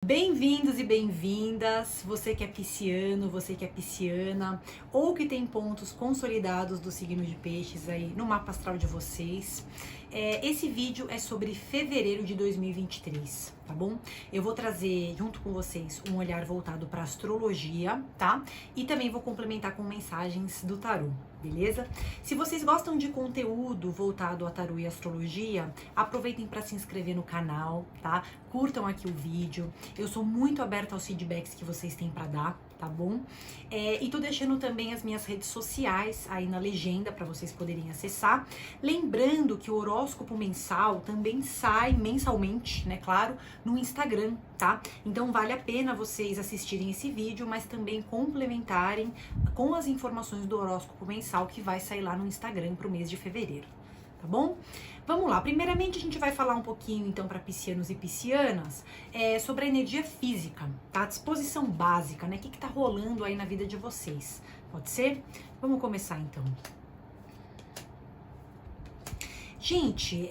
Bem-vindos e bem-vindas, você que é pisciano, você que é pisciana, ou que tem pontos consolidados do signo de peixes aí no mapa astral de vocês. Esse vídeo é sobre fevereiro de 2023, tá bom? Eu vou trazer junto com vocês um olhar voltado para astrologia, tá? E também vou complementar com mensagens do tarô, beleza? Se vocês gostam de conteúdo voltado a tarô e astrologia, aproveitem para se inscrever no canal, tá? Curtam aqui o vídeo. Eu sou muito aberta aos feedbacks que vocês têm para dar, tá bom? E tô deixando também as minhas redes sociais aí na legenda para vocês poderem acessar. Lembrando que o horóscopo mensal também sai mensalmente, né, claro, no Instagram, tá? Então vale a pena vocês assistirem esse vídeo, mas também complementarem com as informações do horóscopo mensal que vai sair lá no Instagram pro mês de fevereiro, tá bom? Vamos lá, primeiramente a gente vai falar um pouquinho então para piscianos e piscianas sobre a energia física, tá? Disposição básica, né? O que tá rolando aí na vida de vocês, pode ser? Vamos começar então. Gente,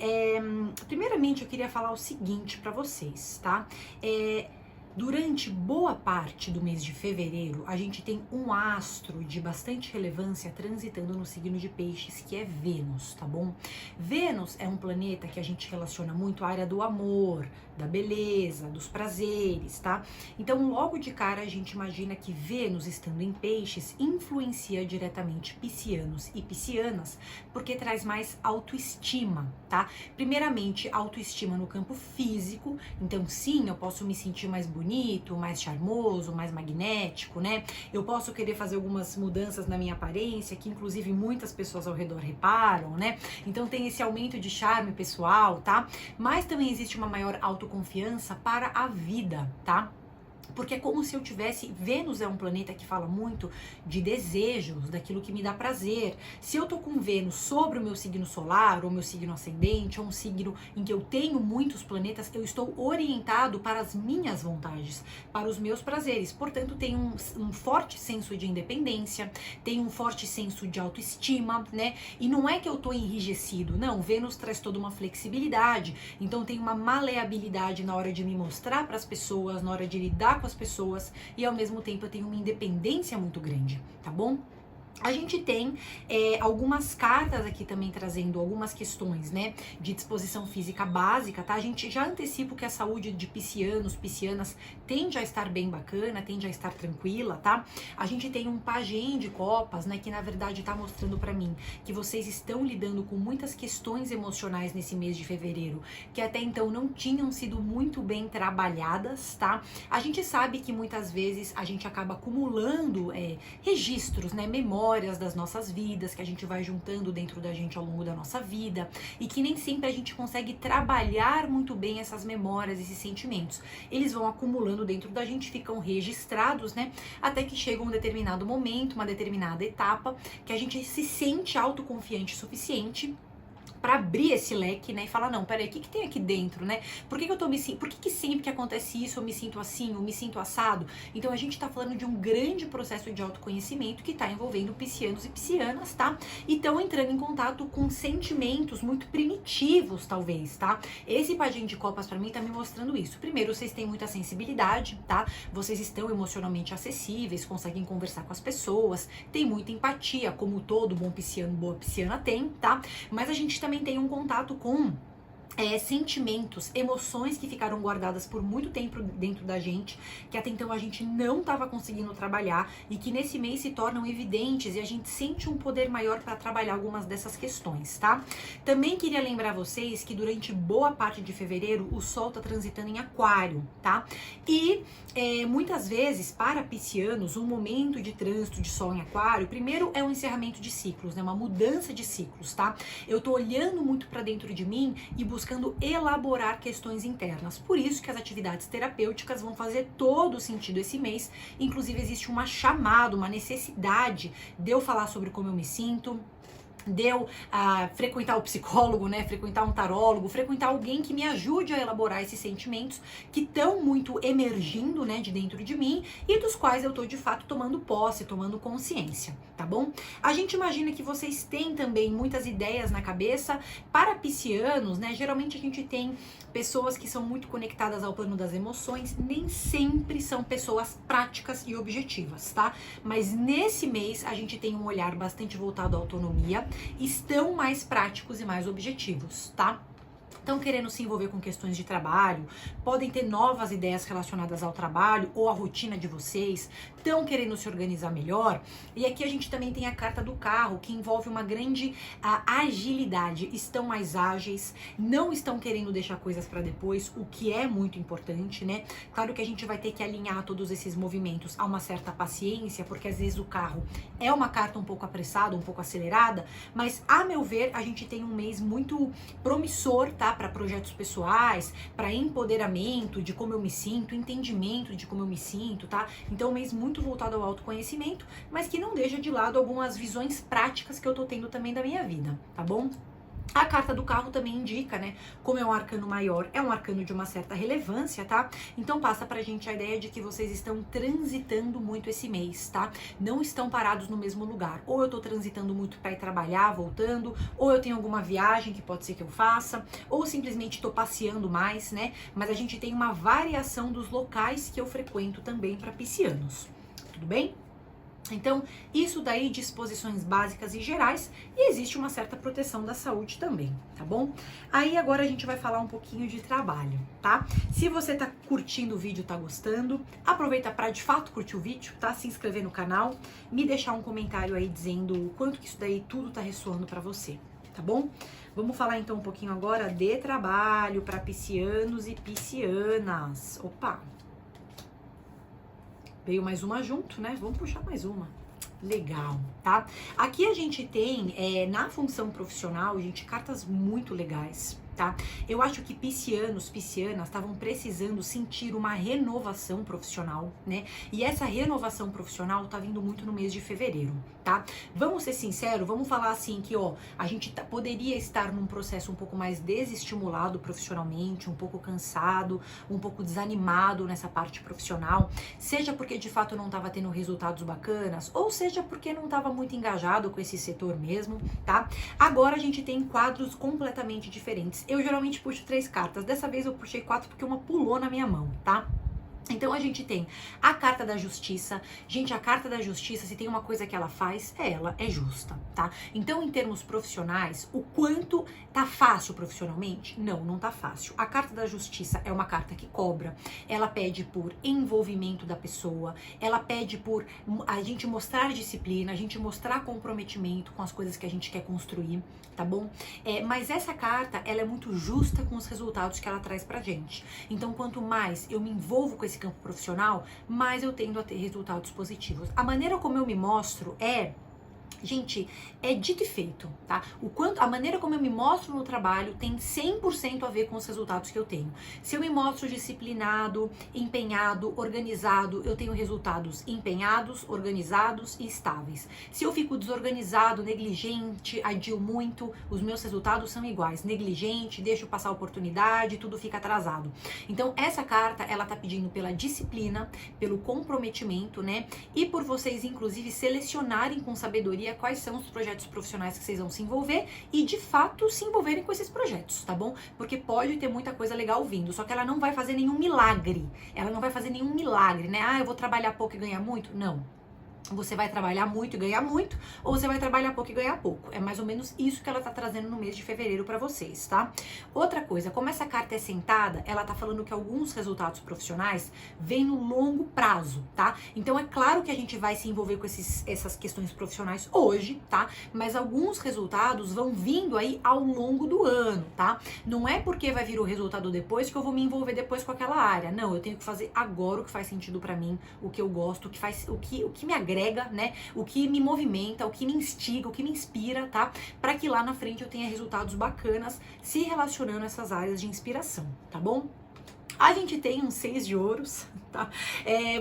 primeiramente eu queria falar o seguinte para vocês, tá? Durante boa parte do mês de fevereiro, a gente tem um astro de bastante relevância transitando no signo de peixes, que é Vênus, tá bom? Vênus é um planeta que a gente relaciona muito à área do amor, da beleza, dos prazeres, tá? Então, logo de cara, a gente imagina que Vênus, estando em peixes, influencia diretamente piscianos e piscianas, porque traz mais autoestima, tá? Primeiramente, autoestima no campo físico, então sim, eu posso me sentir mais bonito, mais charmoso, mais magnético, né? Eu posso querer fazer algumas mudanças na minha aparência, que inclusive muitas pessoas ao redor reparam, né? Então tem esse aumento de charme pessoal, tá? Mas também existe uma maior autoconfiança para a vida, tá? Porque é como se eu tivesse... Vênus é um planeta que fala muito de desejos, daquilo que me dá prazer. Se eu tô com Vênus sobre o meu signo solar, ou meu signo ascendente, ou um signo em que eu tenho muitos planetas, eu estou orientado para as minhas vontades, para os meus prazeres. Portanto, tem um forte senso de independência, tem um forte senso de autoestima, né? E não é que eu tô enrijecido, não. Vênus traz toda uma flexibilidade. Então, tem uma maleabilidade na hora de me mostrar para as pessoas, na hora de lidar com as pessoas, e ao mesmo tempo eu tenho uma independência muito grande, tá bom? A gente tem algumas cartas aqui também trazendo algumas questões, né, de disposição física básica, tá? A gente já antecipa que a saúde de piscianos, piscianas tende a estar bem bacana, tende a estar tranquila, tá? A gente tem um pajem de copas, né, que na verdade tá mostrando pra mim que vocês estão lidando com muitas questões emocionais nesse mês de fevereiro, que até então não tinham sido muito bem trabalhadas, tá? A gente sabe que muitas vezes a gente acaba acumulando registros, né, memórias das nossas vidas, que a gente vai juntando dentro da gente ao longo da nossa vida, e que nem sempre a gente consegue trabalhar muito bem essas memórias, esses sentimentos. Eles vão acumulando dentro da gente, ficam registrados, né? Até que chega um determinado momento, uma determinada etapa, que a gente se sente autoconfiante o suficiente para abrir esse leque, né, e falar, não, peraí, o que tem aqui dentro, né? Por que eu tô por que sempre que acontece isso eu me sinto assim, eu me sinto assado? Então a gente tá falando de um grande processo de autoconhecimento que tá envolvendo piscianos e piscianas, tá? E estão entrando em contato com sentimentos muito primitivos, talvez, tá? Esse pajem de copas para mim tá me mostrando isso. Primeiro, vocês têm muita sensibilidade, tá? Vocês estão emocionalmente acessíveis, conseguem conversar com as pessoas, tem muita empatia, como todo bom pisciano, boa pisciana tem, tá? Mas a gente também tem um contato com sentimentos, emoções que ficaram guardadas por muito tempo dentro da gente, que até então a gente não estava conseguindo trabalhar e que nesse mês se tornam evidentes e a gente sente um poder maior para trabalhar algumas dessas questões, tá? Também queria lembrar vocês que durante boa parte de fevereiro o Sol tá transitando em Aquário, tá? E muitas vezes para piscianos um momento de trânsito de Sol em Aquário, primeiro é um encerramento de ciclos, né? Uma mudança de ciclos, tá? Eu tô olhando muito para dentro de mim e buscando elaborar questões internas. Por isso que as atividades terapêuticas vão fazer todo sentido esse mês. Inclusive existe uma chamada, uma necessidade de eu falar sobre como eu me sinto, eu frequentar o psicólogo, né, frequentar um tarólogo, frequentar alguém que me ajude a elaborar esses sentimentos que estão muito emergindo, né, de dentro de mim e dos quais eu tô de fato tomando posse, tomando consciência, tá bom? A gente imagina que vocês têm também muitas ideias na cabeça. Para piscianos, né, geralmente a gente tem pessoas que são muito conectadas ao plano das emoções, nem sempre são pessoas práticas e objetivas, tá? Mas nesse mês a gente tem um olhar bastante voltado à autonomia, estão mais práticos e mais objetivos, tá? Estão querendo se envolver com questões de trabalho, podem ter novas ideias relacionadas ao trabalho ou à rotina de vocês, estão querendo se organizar melhor. E aqui a gente também tem a carta do carro, que envolve uma grande agilidade. Estão mais ágeis, não estão querendo deixar coisas para depois, o que é muito importante, né? Claro que a gente vai ter que alinhar todos esses movimentos a uma certa paciência, porque às vezes o carro é uma carta um pouco apressada, um pouco acelerada, mas a meu ver a gente tem um mês muito promissor, tá? Para projetos pessoais, para empoderamento de como eu me sinto, entendimento de como eu me sinto, tá? Então, um mês muito voltado ao autoconhecimento, mas que não deixa de lado algumas visões práticas que eu tô tendo também da minha vida, tá bom? A carta do carro também indica, né, como é um arcano maior, é um arcano de uma certa relevância, tá? Então passa pra gente a ideia de que vocês estão transitando muito esse mês, tá? Não estão parados no mesmo lugar. Ou eu tô transitando muito pra ir trabalhar, voltando, ou eu tenho alguma viagem que pode ser que eu faça, ou simplesmente tô passeando mais, né? Mas a gente tem uma variação dos locais que eu frequento também pra piscianos. Tudo bem? Então, isso daí, disposições básicas e gerais, e existe uma certa proteção da saúde também, tá bom? Aí agora a gente vai falar um pouquinho de trabalho, tá? Se você tá curtindo o vídeo, tá gostando, aproveita para de fato curtir o vídeo, tá? Se inscrever no canal, me deixar um comentário aí dizendo o quanto que isso daí tudo tá ressoando para você, tá bom? Vamos falar então um pouquinho agora de trabalho para piscianos e piscianas. Opa! Veio mais uma junto, né? Vamos puxar mais uma. Legal, tá? Aqui a gente tem, na função profissional, gente, cartas muito legais, tá? Eu acho que piscianos, piscianas estavam precisando sentir uma renovação profissional, né? E essa renovação profissional tá vindo muito no mês de fevereiro, tá? Vamos ser sinceros, vamos falar assim que, ó, a gente poderia estar num processo um pouco mais desestimulado profissionalmente, um pouco cansado, um pouco desanimado nessa parte profissional, seja porque de fato não tava tendo resultados bacanas, ou seja porque não tava muito engajado com esse setor mesmo, tá? Agora a gente tem quadros completamente diferentes. Eu geralmente puxo 3 cartas, dessa vez eu puxei 4 porque uma pulou na minha mão, tá? Então a gente tem a carta da justiça. Gente, a carta da justiça, se tem uma coisa que ela faz, ela é justa, tá? Então, em termos profissionais, o quanto tá fácil profissionalmente? Não, não tá fácil. A carta da justiça é uma carta que cobra, ela pede por envolvimento da pessoa, ela pede por a gente mostrar disciplina, a gente mostrar comprometimento com as coisas que a gente quer construir, tá bom? Mas essa carta, ela é muito justa com os resultados que ela traz pra gente. Então, quanto mais eu me envolvo com esse campo profissional, mais eu tendo a ter resultados positivos. A maneira como eu me mostro gente, é dito e feito, tá? A maneira como eu me mostro no trabalho tem 100% a ver com os resultados que eu tenho. Se eu me mostro disciplinado, empenhado, organizado, eu tenho resultados empenhados, organizados e estáveis. Se eu fico desorganizado, negligente, adio muito, os meus resultados são iguais. Negligente, deixo passar a oportunidade, tudo fica atrasado. Então, essa carta, ela tá pedindo pela disciplina, pelo comprometimento, né? E por vocês, inclusive, selecionarem com sabedoria quais são os projetos profissionais que vocês vão se envolver e, de fato, se envolverem com esses projetos, tá bom? Porque pode ter muita coisa legal vindo, só que ela não vai fazer nenhum milagre. Ela não vai fazer nenhum milagre, né? Ah, eu vou trabalhar pouco e ganhar muito? Não. Você vai trabalhar muito e ganhar muito, ou você vai trabalhar pouco e ganhar pouco. É mais ou menos isso que ela tá trazendo no mês de fevereiro pra vocês, tá? Outra coisa, como essa carta é sentada, ela tá falando que alguns resultados profissionais vêm no longo prazo, tá? Então é claro que a gente vai se envolver com essas questões profissionais hoje, tá? Mas alguns resultados vão vindo aí ao longo do ano, tá? Não é porque vai vir o resultado depois que eu vou me envolver depois com aquela área. Não, eu tenho que fazer agora o que faz sentido pra mim, o que eu gosto, o que me agrega, né? O que me movimenta, o que me instiga, o que me inspira, tá? Para que lá na frente eu tenha resultados bacanas se relacionando a essas áreas de inspiração, tá bom? A gente tem um 6 de ouros, tá?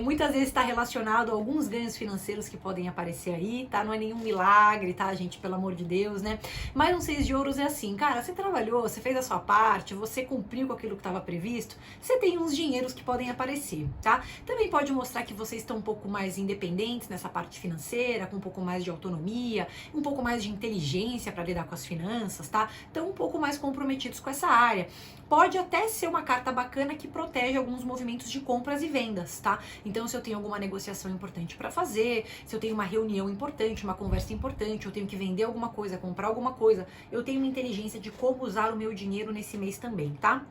Muitas vezes está relacionado a alguns ganhos financeiros que podem aparecer aí, tá? Não é nenhum milagre, tá, gente? Pelo amor de Deus, né? Mas um 6 de ouros é assim, cara, você trabalhou, você fez a sua parte, você cumpriu com aquilo que estava previsto, você tem uns dinheiros que podem aparecer, tá? Também pode mostrar que vocês estão um pouco mais independentes nessa parte financeira, com um pouco mais de autonomia, um pouco mais de inteligência para lidar com as finanças, tá? Estão um pouco mais comprometidos com essa área. Pode até ser uma carta bacana que protege alguns movimentos de compras e vendas, tá? Então, se eu tenho alguma negociação importante para fazer, se eu tenho uma reunião importante, uma conversa importante, eu tenho que vender alguma coisa, comprar alguma coisa, eu tenho uma inteligência de como usar o meu dinheiro nesse mês também, tá?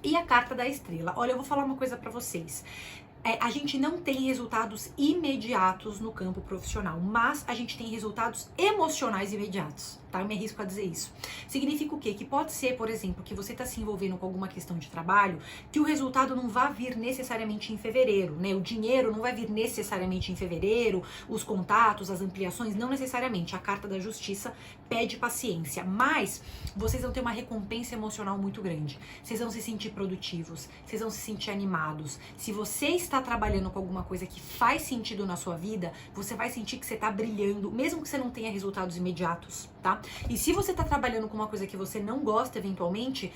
E a carta da estrela. Olha, eu vou falar uma coisa para vocês. A gente não tem resultados imediatos no campo profissional, mas a gente tem resultados emocionais imediatos, tá? Eu me arrisco a dizer isso. Significa o quê? Que pode ser, por exemplo, que você está se envolvendo com alguma questão de trabalho, que o resultado não vai vir necessariamente em fevereiro, né? O dinheiro não vai vir necessariamente em fevereiro, os contatos, as ampliações, não necessariamente. A carta da justiça pede paciência, mas vocês vão ter uma recompensa emocional muito grande. Vocês vão se sentir produtivos, vocês vão se sentir animados. Se você está trabalhando com alguma coisa que faz sentido na sua vida, você vai sentir que você está brilhando, mesmo que você não tenha resultados imediatos, tá? E se você está trabalhando com uma coisa que você não gosta eventualmente,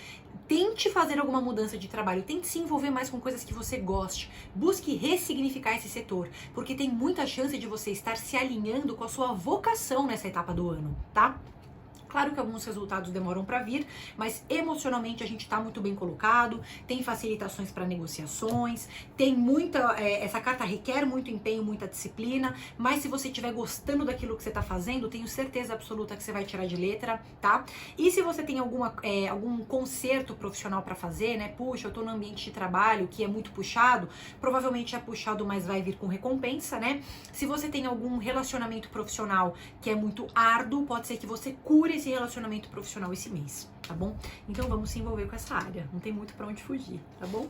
tente fazer alguma mudança de trabalho, tente se envolver mais com coisas que você goste, busque ressignificar esse setor, porque tem muita chance de você estar se alinhando com a sua vocação nessa etapa do ano, tá? Claro que alguns resultados demoram para vir, mas emocionalmente a gente está muito bem colocado, tem facilitações para negociações, tem muita, essa carta requer muito empenho, muita disciplina, mas se você estiver gostando daquilo que você está fazendo, tenho certeza absoluta que você vai tirar de letra, tá? E se você tem algum conserto profissional para fazer, né? Puxa, eu tô no ambiente de trabalho que é muito puxado, provavelmente é puxado, mas vai vir com recompensa, né? Se você tem algum relacionamento profissional que é muito árduo, pode ser que você cure esse relacionamento profissional esse mês, tá bom? Então vamos se envolver com essa área, não tem muito pra onde fugir, tá bom?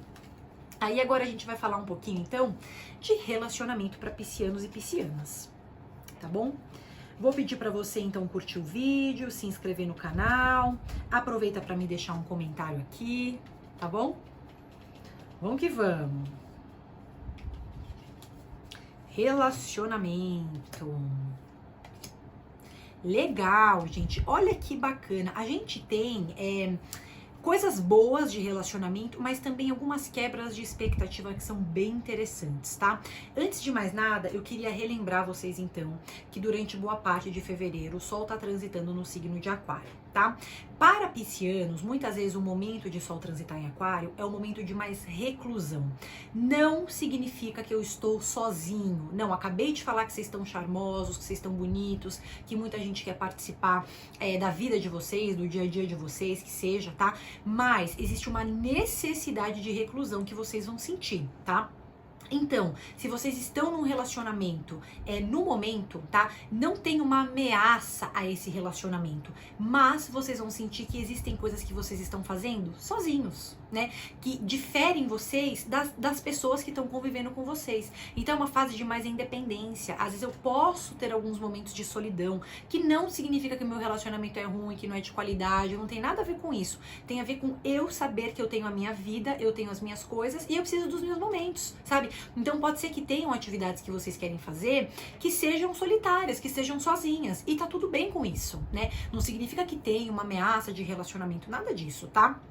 Aí agora a gente vai falar um pouquinho então de relacionamento para piscianos e piscianas, tá bom? Vou pedir para você então curtir o vídeo, se inscrever no canal, aproveita para me deixar um comentário aqui, tá bom? Vamos que vamos. Relacionamento. Legal, gente. Olha que bacana. A gente tem coisas boas de relacionamento, mas também algumas quebras de expectativa que são bem interessantes, tá? Antes de mais nada, eu queria relembrar vocês então que durante boa parte de fevereiro o Sol tá transitando no signo de Aquário, tá? Para piscianos, muitas vezes o momento de Sol transitar em Aquário é o momento de mais reclusão. Não significa que eu estou sozinho. Não, acabei de falar que vocês estão charmosos, que vocês estão bonitos, que muita gente quer participar da vida de vocês, do dia a dia de vocês, que seja, tá? Mas existe uma necessidade de reclusão que vocês vão sentir, tá? Então, se vocês estão num relacionamento no momento, tá? Não tem uma ameaça a esse relacionamento, mas vocês vão sentir que existem coisas que vocês estão fazendo sozinhos, né? Que diferem vocês das pessoas que estão convivendo com vocês. Então é uma fase de mais independência. Às vezes eu posso ter alguns momentos de solidão, que não significa que o meu relacionamento é ruim, que não é de qualidade, não tem nada a ver com isso. Tem a ver com eu saber que eu tenho a minha vida, eu tenho as minhas coisas e eu preciso dos meus momentos, sabe? Então pode ser que tenham atividades que vocês querem fazer que sejam solitárias, que sejam sozinhas. E tá tudo bem com isso, né? Não significa que tenha uma ameaça de relacionamento, nada disso, tá?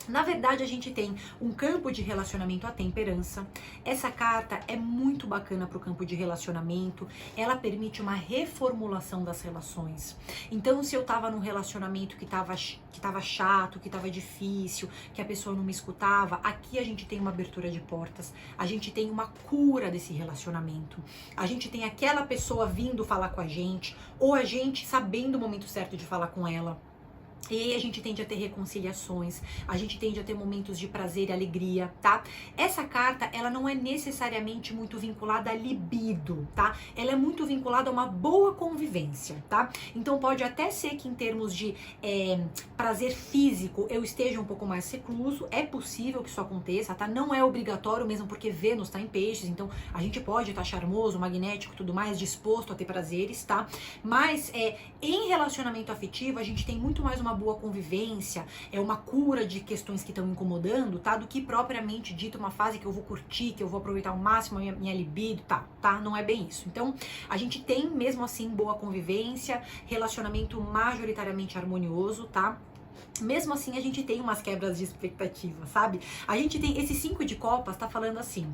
Na verdade, a gente tem um campo de relacionamento à temperança. Essa carta é muito bacana para o campo de relacionamento. Ela permite uma reformulação das relações. Então, se eu tava num relacionamento que tava chato, que tava difícil, que a pessoa não me escutava, aqui a gente tem uma abertura de portas. A gente tem uma cura desse relacionamento. A gente tem aquela pessoa vindo falar com a gente, ou a gente sabendo o momento certo de falar com ela. E aí a gente tende a ter reconciliações, a gente tende a ter momentos de prazer e alegria, tá? Essa carta, ela não é necessariamente muito vinculada a libido, tá? Ela é muito vinculada a uma boa convivência, tá? Então pode até ser que em termos de prazer físico eu esteja um pouco mais recluso, é possível que isso aconteça, tá? Não é obrigatório mesmo porque Vênus tá em peixes, então a gente pode estar charmoso, magnético e tudo mais, disposto a ter prazeres, tá? Mas em relacionamento afetivo a gente tem muito mais uma boa convivência, é uma cura de questões que estão incomodando, tá? Do que propriamente dito uma fase que eu vou curtir, que eu vou aproveitar ao máximo a minha libido, tá? Não é bem isso. Então, a gente tem mesmo assim boa convivência, relacionamento majoritariamente harmonioso, tá? Mesmo assim, a gente tem umas quebras de expectativa, sabe? A gente tem esse 5 de copas, tá falando assim,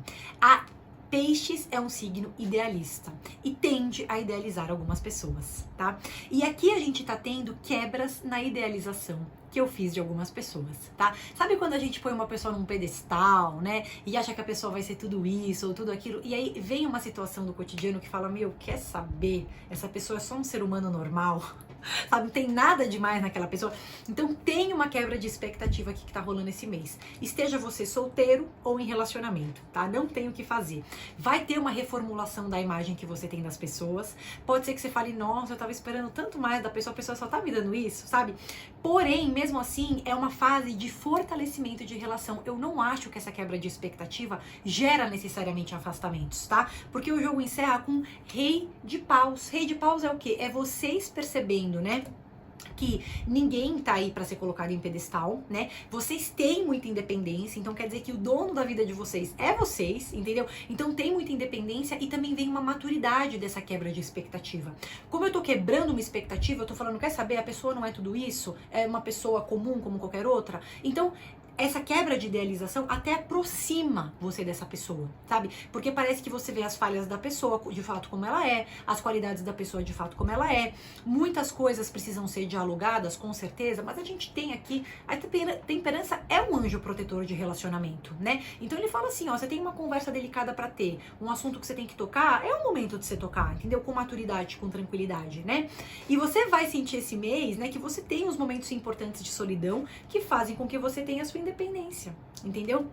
Peixes é um signo idealista e tende a idealizar algumas pessoas, tá? E aqui a gente tá tendo quebras na idealização que eu fiz de algumas pessoas, tá? Sabe quando a gente põe uma pessoa num pedestal, né? E acha que a pessoa vai ser tudo isso ou tudo aquilo, e aí vem uma situação do cotidiano que fala, meu, quer saber? Essa pessoa é só um ser humano normal, sabe? Não tem nada demais naquela pessoa. Então tem uma quebra de expectativa aqui que tá rolando esse mês. Esteja você solteiro ou em relacionamento, tá? Não tem o que fazer. Vai ter uma reformulação da imagem que você tem das pessoas. Pode ser que você fale, nossa, eu tava esperando tanto mais da pessoa, a pessoa só tá me dando isso, sabe? Porém, mesmo assim, é uma fase de fortalecimento de relação. Eu não acho que essa quebra de expectativa gera necessariamente afastamentos, tá? Porque o jogo encerra com Rei de Paus. Rei de Paus é o quê? É vocês percebendo, né, que ninguém tá aí pra ser colocado em pedestal, né? Vocês têm muita independência, então quer dizer que o dono da vida de vocês é vocês, entendeu? Então tem muita independência e também vem uma maturidade dessa quebra de expectativa. Como eu tô quebrando uma expectativa, eu tô falando, quer saber, a pessoa não é tudo isso, é uma pessoa comum como qualquer outra, então essa quebra de idealização até aproxima você dessa pessoa, sabe? Porque parece que você vê as falhas da pessoa de fato como ela é, as qualidades da pessoa de fato como ela é. Muitas coisas precisam ser dialogadas, com certeza, mas a gente tem aqui, a temperança é um anjo protetor de relacionamento, né? Então ele fala assim, ó, você tem uma conversa delicada pra ter, um assunto que você tem que tocar, é o momento de você tocar, entendeu? Com maturidade, com tranquilidade, né? E você vai sentir esse mês, né, que você tem os momentos importantes de solidão que fazem com que você tenha a sua independência, entendeu?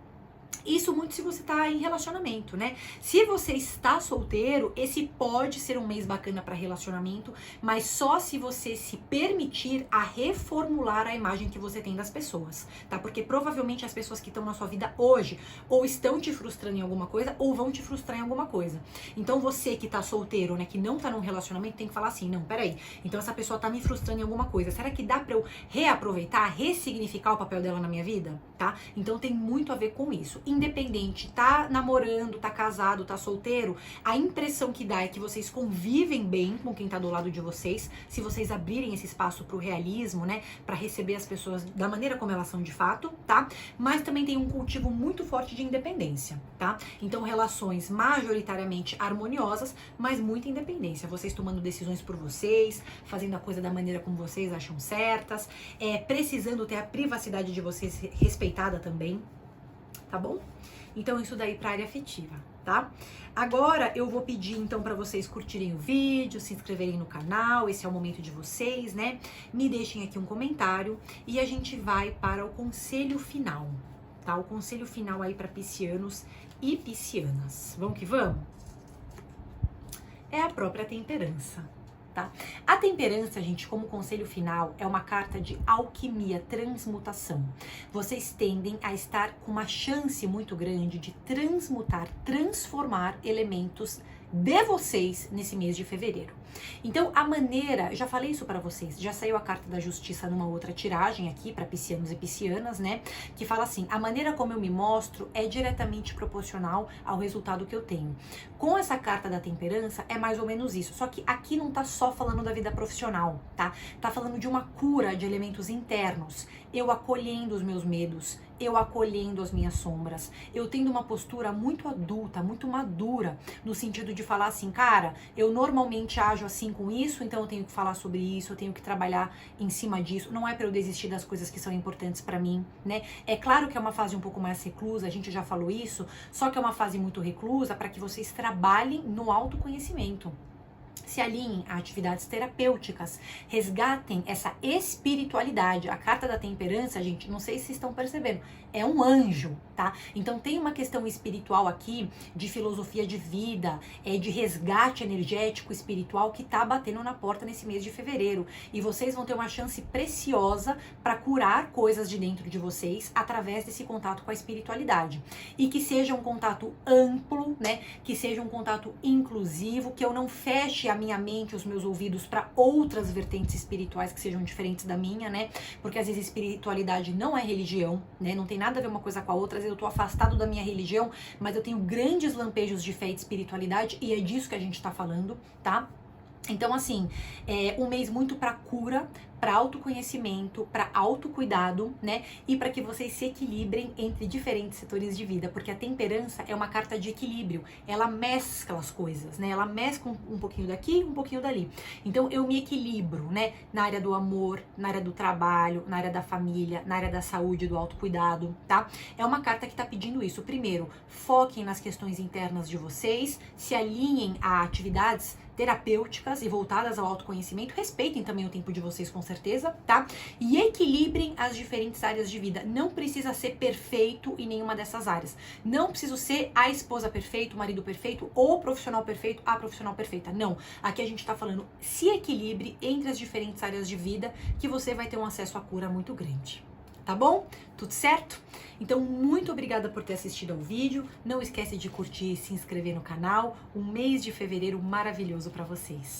Isso muito se você tá em relacionamento, né? Se você está solteiro, esse pode ser um mês bacana para relacionamento, mas só se você se permitir a reformular a imagem que você tem das pessoas, tá? Porque provavelmente as pessoas que estão na sua vida hoje ou estão te frustrando em alguma coisa ou vão te frustrar em alguma coisa. Então você que tá solteiro, né, que não tá num relacionamento, tem que falar assim, não, peraí, então essa pessoa tá me frustrando em alguma coisa, será que dá pra eu reaproveitar, ressignificar o papel dela na minha vida, tá? Então tem muito a ver com isso. Independente, tá namorando, tá casado, tá solteiro, a impressão que dá é que vocês convivem bem com quem tá do lado de vocês, se vocês abrirem esse espaço pro realismo, né, pra receber as pessoas da maneira como elas são de fato, tá? Mas também tem um cultivo muito forte de independência, tá? Então relações majoritariamente harmoniosas, mas muita independência, vocês tomando decisões por vocês, fazendo a coisa da maneira como vocês acham certas, precisando ter a privacidade de vocês respeitada também, tá bom? Então isso daí pra área afetiva, tá? Agora eu vou pedir então pra vocês curtirem o vídeo, se inscreverem no canal, esse é o momento de vocês, né? Me deixem aqui um comentário e a gente vai para o conselho final, tá? O conselho final aí pra piscianos e piscianas. Vamos que vamos? É a própria temperança. Tá? A temperança, gente, como conselho final, é uma carta de alquimia, transmutação. Vocês tendem a estar com uma chance muito grande de transmutar, transformar elementos de vocês nesse mês de fevereiro. Então, a maneira, já falei isso pra vocês, já saiu a carta da justiça numa outra tiragem aqui pra piscianos e piscianas, né? Que fala assim, a maneira como eu me mostro é diretamente proporcional ao resultado que eu tenho. Com essa carta da temperança, é mais ou menos isso. Só que aqui não tá só falando da vida profissional, tá? Tá falando de uma cura de elementos internos. Eu acolhendo os meus medos, eu acolhendo as minhas sombras, eu tendo uma postura muito adulta, muito madura, no sentido de falar assim, cara, eu normalmente ajo assim com isso, então eu tenho que falar sobre isso, eu tenho que trabalhar em cima disso, não é pra eu desistir das coisas que são importantes pra mim, né? É claro que é uma fase um pouco mais reclusa, a gente já falou isso, só que é uma fase muito reclusa para que vocês trabalhem no autoconhecimento. Se alinhem a atividades terapêuticas, resgatem essa espiritualidade. A carta da temperança, gente, não sei se vocês estão percebendo, é um anjo, tá? Então tem uma questão espiritual aqui, de filosofia de vida, de resgate energético espiritual que tá batendo na porta nesse mês de fevereiro. E vocês vão ter uma chance preciosa para curar coisas de dentro de vocês através desse contato com a espiritualidade. E que seja um contato amplo, né? Que seja um contato inclusivo, que eu não feche a minha mente, os meus ouvidos para outras vertentes espirituais que sejam diferentes da minha, né? Porque às vezes espiritualidade não é religião, né? Não tem nada a ver uma coisa com a outra. Às vezes eu tô afastado da minha religião, mas eu tenho grandes lampejos de fé e de espiritualidade, e é disso que a gente tá falando, tá? Então, assim, é um mês muito para cura, para autoconhecimento, para autocuidado, né? E para que vocês se equilibrem entre diferentes setores de vida, porque a temperança é uma carta de equilíbrio. Ela mescla as coisas, né? Ela mescla um pouquinho daqui, um pouquinho dali. Então, eu me equilibro, né? Na área do amor, na área do trabalho, na área da família, na área da saúde, do autocuidado, tá? É uma carta que tá pedindo isso. Primeiro, foquem nas questões internas de vocês, se alinhem a atividades terapêuticas e voltadas ao autoconhecimento, respeitem também o tempo de vocês com certeza, tá? E equilibrem as diferentes áreas de vida. Não precisa ser perfeito em nenhuma dessas áreas. Não preciso ser a esposa perfeita, o marido perfeito, ou o profissional perfeito, a profissional perfeita. Não. Aqui a gente tá falando se equilibre entre as diferentes áreas de vida que você vai ter um acesso à cura muito grande. Tá bom? Tudo certo? Então, muito obrigada por ter assistido ao vídeo. Não esquece de curtir e se inscrever no canal. Um mês de fevereiro maravilhoso para vocês.